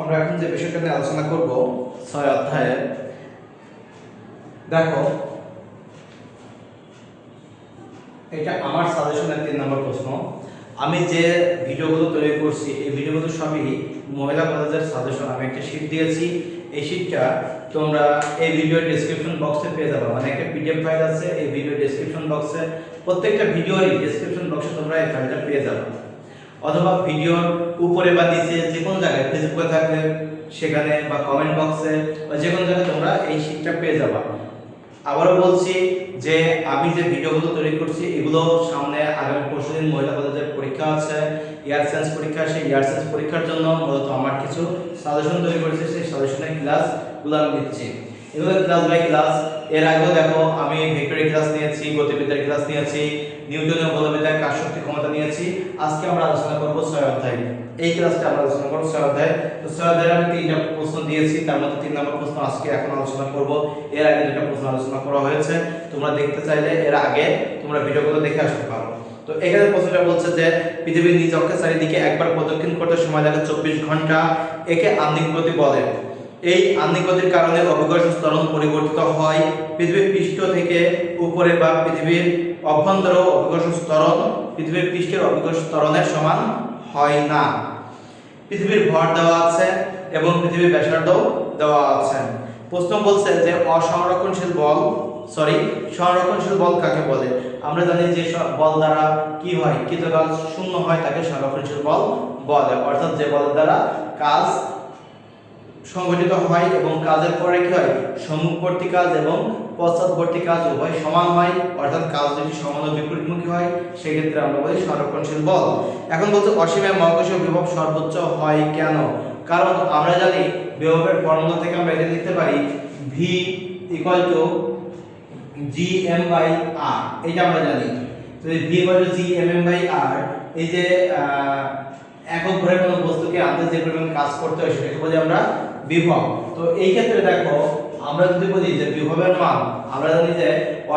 আমরা এখন যে বিষয়টা নিয়ে আলোচনা করব 6 অধ্যায়ে দেখো এটা আমার সাজেশনের 3 নম্বর প্রশ্ন। আমি যে ভিডিওগুলো তৈরি করছি এই ভিডিওগুলো সবই মহিলা কলেজের সাজেশন। আমি একটা শীট দিয়েছি, এই শীটটা তোমরা এই ভিডিও ডেসক্রিপশন বক্সে পেয়ে যাবে। মানে একটা পিডিএফ ফাইল আছে, এই ভিডিও ডেসক্রিপশন বক্সে প্রত্যেকটা ভিডিওরই ডেসক্রিপশন বক্সে তোমরা এই ফাইলটা পেয়ে যাবে, অথবা ভিডিওর উপরে বা নিচে যে কোনো জায়গায় ফেসবুকে থাকলে সেখানে বা কমেন্ট বক্সে বা যে কোনো জায়গায় তোমরা এই শীটটা পেয়ে যাবে। আবারও বলছি যে আমি যে ভিডিওগুলো তৈরি করছি এগুলো সামনে আগামী পরশুদিন মহিলা কলেজের পরীক্ষা আছে, ইয়ার সেন্স পরীক্ষা। সেই ইয়ার সেন্স পরীক্ষার জন্য মূলত আমার কিছু সাজেশন তৈরি করেছি, সেই সাজেশনের ক্লাসগুলো আমি দিচ্ছি। এগুলো ক্লাস বাই ক্লাস। এর আগেও দেখো আমি ভেক্টরের ক্লাস নিয়েছি, গতিবিদ্যার ক্লাস নিয়েছি, নিউটনীয় বলবিদ্যার কাজ শক্তি ক্ষমতা নিয়েছি। আজকে আমরা আলোচনা করব 6 অধ্যায়। এই ক্লাসটা আমরা আলোচনা করব 6 অধ্যায়। তো 6 অধ্যায়ে আমি 3টা প্রশ্ন দিয়েছি, তার মধ্যে 3 নম্বর প্রশ্ন আজকে এখন আলোচনা করব। এর আগে দুটো প্রশ্ন আলোচনা করা হয়েছে, তোমরা দেখতে চাইলে এর আগে তোমরা ভিডিওগুলো দেখে আসতে পারো। তো এখানে প্রশ্নটা বলছে যে পৃথিবীর নিজ অক্ষের চারিদিকে একবার প্রদক্ষিণ করতে সময় লাগে 24 ঘন্টা, একে আহ্নিক গতি বলে। এই আহ্নিক গতির কারণে অভিকর্ষ ত্বরণ পরিবর্তিত হয়। পৃথিবীর পৃষ্ঠ থেকে উপরে বা পৃথিবীর অভ্যন্তরে অভিকর্ষ ত্বরণ পৃথিবীর পৃষ্ঠের অভিকর্ষ ত্বরণের সমান হয় না। পৃথিবীর ভর দেওয়া আছে এবং পৃথিবীর ব্যাসার্ধ দেওয়া আছে। প্রশ্ন বলছে যে অসংরক্ষণশীল বল সংরক্ষণশীল বল কাকে বলে? আমরা জানি যে সব বল দ্বারা কি হয়, কৃতকাজ শূন্য হয় তাকে সংরক্ষণশীল বল বলে। অর্থাৎ যে বল দ্বারা কাজ সংগঠিত হয় এবং কাজের পরে কি হয়, সম্মুখবর্তী কাজ এবং পশ্চাৎবর্তী কাজ উভয় সমান হয়, অর্থাৎ কাজ যদি সমান ও বিপরীতমুখী হয় সেক্ষেত্রে আমরা বলি সংরক্ষণশীল বল। এখন বলতে অসীমে মহাকর্ষীয় বিভব সর্বোচ্চ হয় কেন? কারণ আমরা জানি বিভবের ফর্মুলা থেকে আমরা এটা লিখতে পারি v gm/r, এটা আমরা জানি। তো এই v gmm/r, এই যে একক ভরে কোনো বস্তুকে আনতে যে পরিমাণ কাজ করতে হয় সেটাকে বলি আমরা বিভব। তো এই ক্ষেত্রে দেখো আমরা যদি বলি যে বিভবের মান, আমরা জানি যে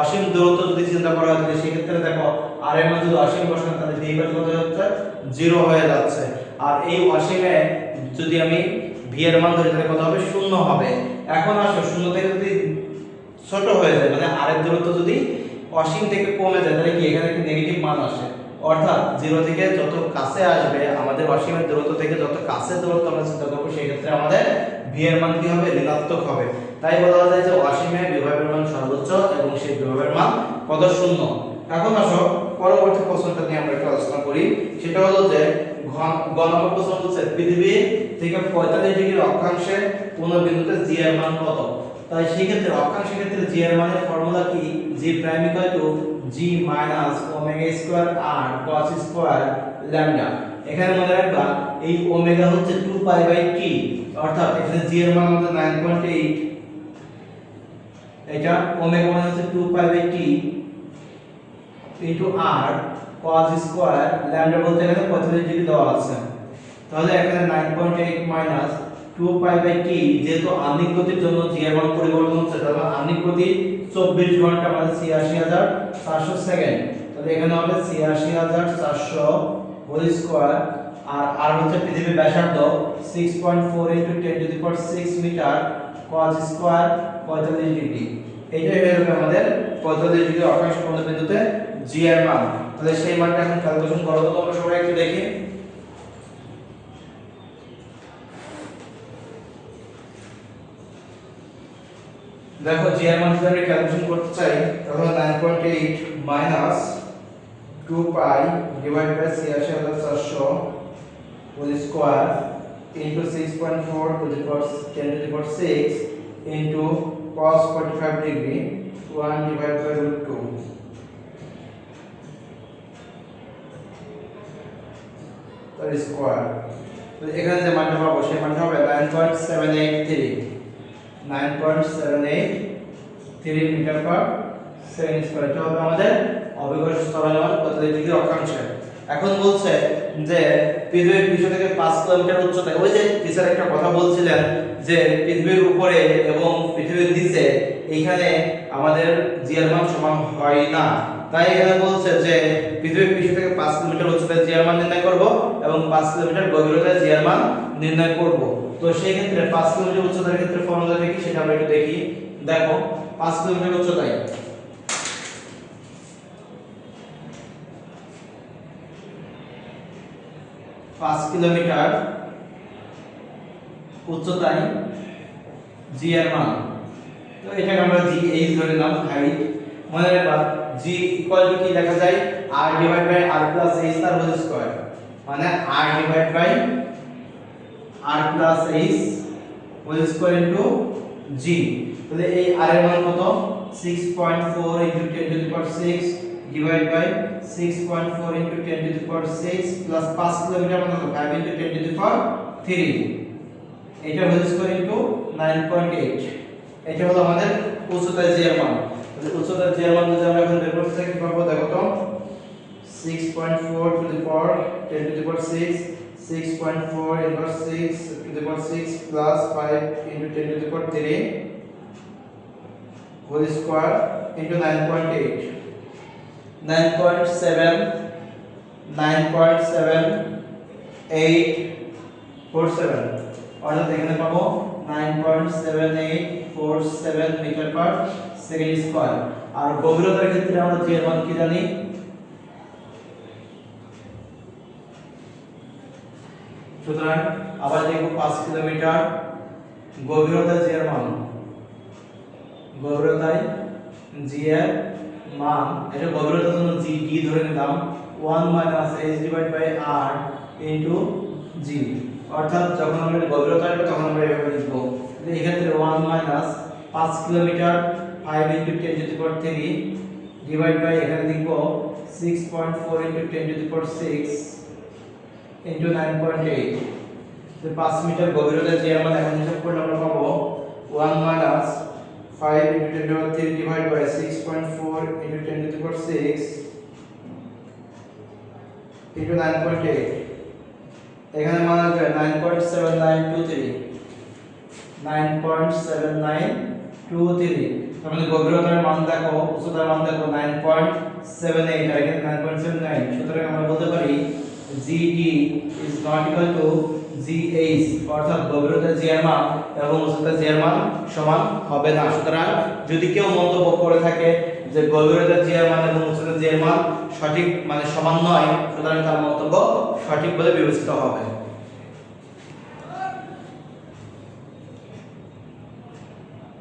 অসীম দূরত্ব যদি চিন্তা করা হয় তাহলে সেই ক্ষেত্রে দেখো r এর মান যদি অসীম বসান তাহলে v কত হচ্ছে 0 হয়ে যাচ্ছে। আর এই অসীমে যদি আমি v এর মান ধরি তাহলে কত হবে, 0 হবে। এখন আসো 0 থেকে যদি ছোট হয়ে যায়, মানে r এর দূরত্ব যদি অসীম থেকে কমে যায় তাহলে কি এখানে একটা নেগেটিভ মান আসে। অর্থাৎ 0 থেকে যত কাছে আসবে, আমাদের অসীমের দূরত্ব থেকে যত কাছে দূরত্ব আমরা চিন্তা করব সেই ক্ষেত্রে আমাদের v এর মান কি হবে, ঋণাত্মক হবে। তাই বলা যায় যে অসীমে বিভবের মান সর্বোচ্চ এবং সেই বিভবের মান কত, 0। এখন আসো পরবর্তী প্রশ্নটা নিয়ে আমরা একটু আলোচনা করি। সেটা হলো যে গ নম্বর প্রশ্ন হচ্ছে পৃথিবী থেকে 45 ডিগ্রি অক্ষাংশে কোন বিন্দুতে g এর মান কত? তাই সেই ক্ষেত্রে অক্ষাংশের ক্ষেত্রে g এর মানের ফর্মুলা কি, g prime g omega square r cos square lambda. এখানে মনে রাখবা এই ওমেগা হচ্ছে 2 পাই বাই t, অর্থাৎ এখানে g এর মান হচ্ছে 9.8, এটা ওমেগা মানে হচ্ছে 2 pi by t into r cos square lambda বলতে গেলে 45 ডিগ্রি দেওয়া আছে। তাহলে এখানে 9.8 মাইনাস 2 পাই বাই t, যেহেতু আহ্নিক গতির জন্য g এর মান পরিবর্তন হচ্ছে, তাহলে আহ্নিক গতি 24 ঘন্টা মানে 86400 সেকেন্ড। তাহলে এখানে হবে 86400 হোল স্কয়ার, আর r হচ্ছে পৃথিবীর ব্যাসার্ধ 6.4 * 10⁶ মিটার, cos স্কয়ার 45 ডিগ্রি। এইটাই হয়ে যাবে আমাদের 45 ডিগ্রি অক্ষাংশ কোণ বিন্দুতে g এর মান। তাহলে সেই মানটা এখন ক্যালকুলেশন করো তো তোমরা সবাই একটু দেখি। দেখো g এর মান যদি আমরা ক্যালকুলেশন করতে চাই তাহলে 9.8 minus 2 pi divide by 86400 whole square into 6.4 * 10⁶ into cos 45 degree 1 divide by √2 তার স্কয়ার। তো এখানে যে মানটা পাবো সেই মানটা হবে 9.783 মিটার পার সেকেন্ড স্কয়ার। এটা হবে আমাদের অভিকর্ষ ত্বরণের মান 45 ডিগ্রি অক্ষাংশে। এখন বলছে যে পৃথিবীর পৃষ্ঠ থেকে 5 কিলোমিটার উচ্চতায়, ওই যে টিচার একটা কথা বলছিলেন যে পৃথিবীর উপরে এবং পৃথিবীর নিচে এইখানে আমাদের জি এর মান সমান হয় না, তাই এখানে বলছে যে পৃথিবীর পৃষ্ঠ থেকে 5 কিলোমিটার উচ্চতায় জি এর মান নির্ণয় করব এবং 5 কিলোমিটার গভীরতায় জি এর মান নির্ণয় করব। তো সেই ক্ষেত্রে 5 কিলোমিটার উচ্চতার ক্ষেত্রে ফর্মুলা দেখি, সেটা আমরা একটু দেখি। দেখো 5 কিলোমিটার উচ্চতায় উচ্চতায় জি এর মান, তো এটাকে আমরা জি এইচ ধরে নাম, হাইট। মনে রাখবা জি ইকুয়াল টু কি লেখা যায়, r divide by r plus h তার হোল স্কয়ার, মানে r divide by r plus h whole square into g। তাহলে এই r এর মান কত, 6.4 into 10 to the power 6 divide by 6.4 into 10 to the power 6 plus 5 kilometre মানে 5 into 10 to the power 3, এটা whole square into 9.8। এটা হলো আমাদের উচ্চতায় জি এর মান। তাহলে উচ্চতায় জি এর মান যদি আমরা এখন বের করতে চাই কি পাবো, দেখো তো 6.4 to the power 10 to the power 6, 6.4 inverse 6 to the power 6 plus 5 into 10 to the power 3 whole square into 9.8, 9.7847, অর্থাৎ এখানে পাবো 9.7847 মিটার পার সেকেন্ড স্কয়ার। আর গভীরতার ক্ষেত্রে আমরা জি এর মান কি জানি, সুতরাং আবার দেখব 5 কিলোমিটার গভীরতায় জি এর মান, গভীরতায় জি এর মান, এটা গভীরতার জন্য জি ডি ধরে নিলাম, 1 minus h divide by r into g. অর্থাৎ যখন আমরা গভীরতা আসবে তখন আমরা এভাবে লিখব, এই ক্ষেত্রে 1 minus 5 kilometre 5 into 10 to the power 3 divide by এখানে লিখব 6.4 into 10 to the power 6 into 9.8। তো 5 মিটার গভীরতা যে আমরা এখন হিসাব করলে আমরা পাবো 1 minus 5 into 10 to the power 3 divide by 6.4 into 10 to the power 6 into 9.8। এখানে মান আসবে 9.7923, তার মানে গভীরতার মান দেখো, উচ্চতার মান দেখো 9.78 আর এখানে 9.79, সুতরাং আমরা বলতে পারি GD is not equal to GH, অর্থাৎ গভীরতা জি এর মান এবং উচ্চতা জি এর মান সমান হবে না। সুতরাং যদি কেউ মন্তব্য করে থাকে যে গভীরতা জি এর মান এবং উচ্চতা জি এর মান সঠিক মানে সমান নয়, সুতরাং তার মন্তব্য সঠিক বলে বিবেচিত হবে।